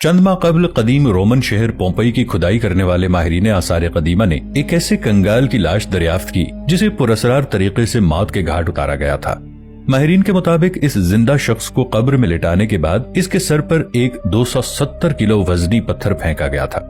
चंद माह कबल कदीम रोमन शहर पोम्पई की खुदाई करने वाले माहिरीन आसार कदीमा ने एक ऐसे कंगाल की लाश दरियाफ्त की जिसे पुरअसरार तरीके से मौत के घाट उतारा गया था। माहिरीन के मुताबिक इस जिंदा शख्स को कब्र में लिटाने के बाद इसके सर पर एक 270 किलो वजनी पत्थर फेंका गया था।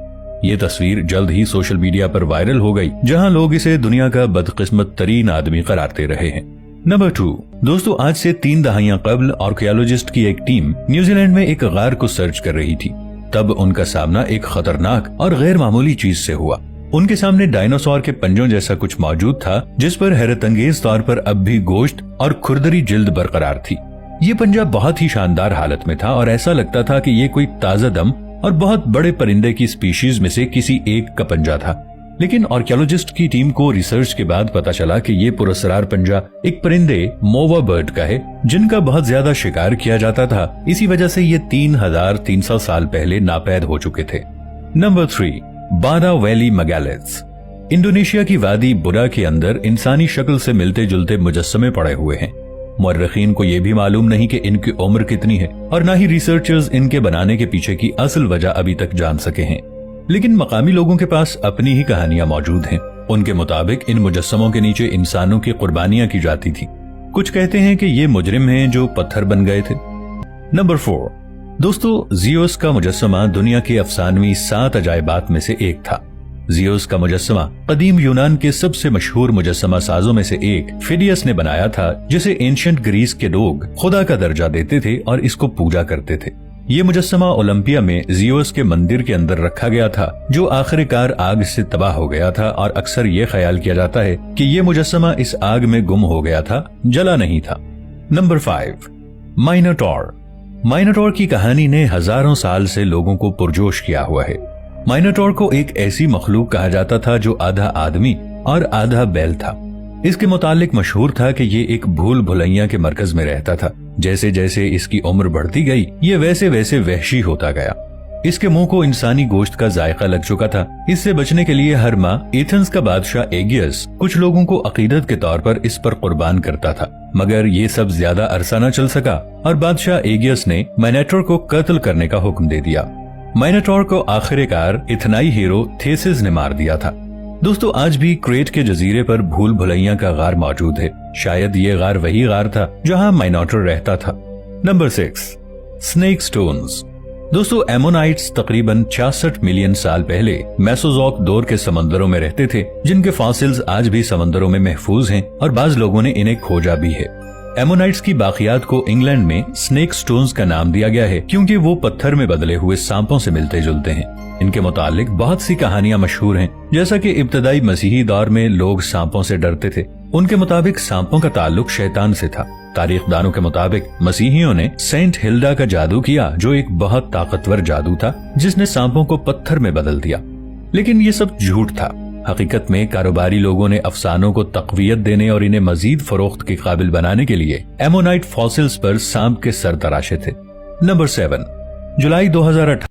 ये तस्वीर जल्द ही सोशल मीडिया पर वायरल हो गई, जहां लोग इसे दुनिया का बदकिस्मत तरीन आदमी करार दे रहे हैं। नंबर 2 दोस्तों, आज से 3 दहाइयां कबल आर्कियोलॉजिस्ट की एक टीम न्यूजीलैंड में एक गार को सर्च कर रही थी। तब उनका सामना एक खतरनाक और गैर मामूली चीज से हुआ। उनके सामने डायनासोर के पंजों जैसा कुछ मौजूद था, जिस पर हैरतअंगेज तौर पर अब भी गोश्त और खुरदरी जिल्द बरकरार थी। ये पंजा बहुत ही शानदार हालत में था और ऐसा लगता था कि ये कोई ताजा दम और बहुत बड़े परिंदे की स्पीशीज में से किसी एक का पंजा था। लेकिन आर्कियोलॉजिस्ट की टीम को रिसर्च के बाद पता चला कि ये पुरअसरार पंजा एक परिंदे मोवा बर्ड का है, जिनका बहुत ज्यादा शिकार किया जाता था। इसी वजह से ये 3300 साल पहले नापैद हो चुके थे। नंबर 3 बादा वैली मैगालिथ्स। इंडोनेशिया की वादी बुरा के अंदर इंसानी शक्ल से मिलते जुलते मुजस्समे पड़े हुए हैं। मुअर्रिखीन को यह भी मालूम नहीं कि इनकी उम्र कितनी है और न ही रिसर्चर्स इनके बनाने के पीछे की असल वजह अभी तक जान सके हैं। लेकिन मकामी लोगों के पास अपनी ही कहानियां मौजूद हैं। उनके मुताबिक इन मुजस्समों के नीचे इंसानों की कुर्बानियां की जाती थी। कुछ कहते हैं कि ये मुजरिम हैं जो पत्थर बन गए थे। नंबर 4 दोस्तों, जियोस का मुजस्समा दुनिया के अफसानवी 7 अजायबात में से एक था। जियोस का मुजस्समा कदीम यूनान के सबसे मशहूर मुजस्समा साजों में से एक फिडियस ने बनाया था, जिसे एंशिएंट ग्रीस के लोग खुदा का दर्जा देते थे और इसको पूजा करते थे। ये मुजस्समा ओलंपिया में जियोस के मंदिर के अंदर रखा गया था, जो आखिरकार आग से तबाह हो गया था और अक्सर ये ख्याल किया जाता है कि ये मुजस्समा इस आग में गुम हो गया था, जला नहीं था। नंबर 5 माइनोटॉर। माइनोटॉर की कहानी ने हजारों साल से लोगों को पुरजोश किया हुआ है। माइनोटॉर को एक ऐसी मखलूक कहा जाता था जो आधा आदमी और आधा बैल था। इसके मुतालिक मशहूर था कि ये एक भूल भुलैया के मरकज में रहता था। जैसे जैसे इसकी उम्र बढ़ती गई, ये वैसे वैसे वहशी होता गया। इसके मुंह को इंसानी गोश्त का जायका लग चुका था। इससे बचने के लिए हर माह एथेंस का बादशाह एगियस कुछ लोगों को अकीदत के तौर पर इस पर कुर्बान करता था, मगर ये सब ज्यादा अरसा न चल सका और बादशाह एगियस ने माइनोटॉर को कत्ल करने का हुक्म दे दिया। माइनोटॉर को आखिरकार इथनाई हीरो थेसिस ने मार दिया था। दोस्तों, आज भी क्रेट के जजीरे पर भूल भुलैया का गार मौजूद है। शायद ये गार वही गार था जहां माइनोटॉर रहता था। Number 6 snake stones. दोस्तों, एमोनाइट्स तकरीबन 66 मिलियन साल पहले मेसोजोक दौर के समंदरों में रहते थे, जिनके फॉसिल्स आज भी समंदरों में महफूज हैं और बाज लोगों ने इन्हें खोजा भी है। एमोनाइट्स की बाकियात को इंग्लैंड में स्नेक स्टोन्स का नाम दिया गया है, क्योंकि वो पत्थर में बदले हुए सांपों से मिलते जुलते हैं। इनके मुतालिक बहुत सी कहानियां मशहूर हैं, जैसा कि इब्तदाई मसीही दौर में लोग सांपों से डरते थे। उनके मुताबिक सांपों का ताल्लुक शैतान से था। तारीखदानों के मुताबिक मसीहियों ने सेंट हिल्डा का जादू किया, जो एक बहुत ताकतवर जादू था जिसने सांपों को पत्थर में बदल दिया। लेकिन ये सब झूठ था। हकीकत में कारोबारी लोगों ने अफसानों को तकवीयत देने और इन्हें मजीद फरोख्त के काबिल बनाने के लिए एमोनाइट फॉसिल्स पर सांप के सर तराशे थे। नंबर 7 जुलाई 2018